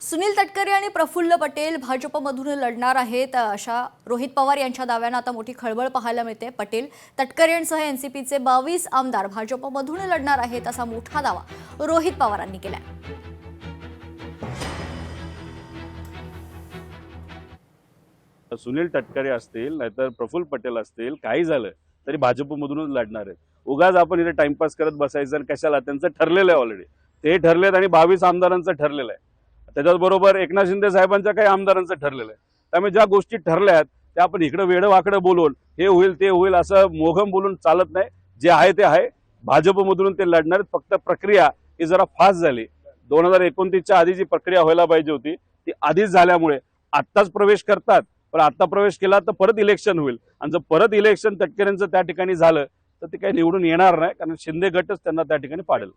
सुनील तटकरे आणि प्रफुल्ल पटेल भाजपमधून लढणार आहेत अशा रोहित पवार यांच्या दाव्यांना आता मोठी खळबळ पाहायला मिळते। पटेल तटकरेंसह एनसीपीचे 22 आमदार भाजपमधून लढणार आहेत असा मोठा दावा रोहित पवारांनी केलाय। सुनील तटकरे असतील नाहीतर प्रफुल्ल पटेल असतील, काही झालं तरी भाजपमधूनच लढणार आहेत। उगाच आपण इथे टाइमपास करत बसायचं आणि कशाला, त्यांचं ठरलेलं आहे ऑलरेडी, ते ठरलेत आणि 22 आमदारांचं ठरलेलं आहे। त्याच्याबरोबर एकनाथ शिंदे साहेबांच्या काही आमदारांचं ठरलेलं आहे। त्यामुळे ज्या गोष्टी ठरल्यात त्या आपण इकडे वेडं वाकडं बोलून हे होईल ते होईल असं मोघम बोलून चालत नाही। जे आहे ते आहे, भाजपमधून ते लढणार। फक्त प्रक्रिया ही जरा फास्ट झाली। 2029च्या आधी जी प्रक्रिया व्हायला पाहिजे होती ती आधीच झाल्यामुळे आत्ताच प्रवेश करतात, पण आता प्रवेश केला तर परत इलेक्शन होईल आणि जर परत इलेक्शन तटकरेंचं त्या ठिकाणी झालं तर ते काही निवडून येणार नाही, कारण शिंदे गटच त्यांना त्या ठिकाणी पाडेल।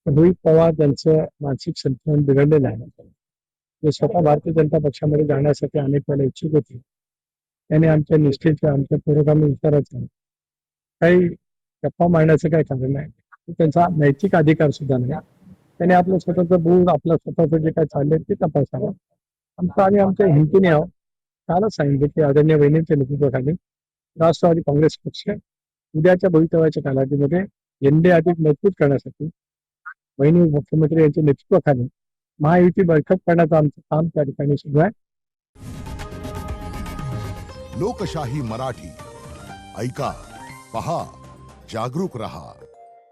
रोहित पवार यांचं मानसिक संतुलन बिघडलेलं आहे। ते स्वतः भारतीय जनता पक्षामध्ये जाण्यासाठी अनेक वेळा इच्छुक होते। त्यांनी आमच्या निष्ठेचं, आमच्या पुरोगामी विचाराचं काही गप्पा मारण्याचं काही कारण नाही। त्यांचा नैतिक अधिकार सुद्धा नाही। त्यांनी आपलं स्वतःचं बोल, आपलं स्वतःचं जे काही चाललंय ते तपासावं। आमचं आणि आमच्या हिमतीने आहोत। कालच सांगितलं की आदरणीय वहिनींच्या नेतृत्वाखाली राष्ट्रवादी काँग्रेस पक्ष उद्याच्या भवितव्याच्या कालावधीमध्ये एनडीए अधिक मजबूत करण्यासाठी वहिनी मुख्यमंत्री यांच्या नेतृत्वाखाली महायुती बैठक करण्याचं आमचं काम त्या ठिकाणी सुरू आहे। लोकशाही मराठी ऐका, पहा, जागरूक रहा।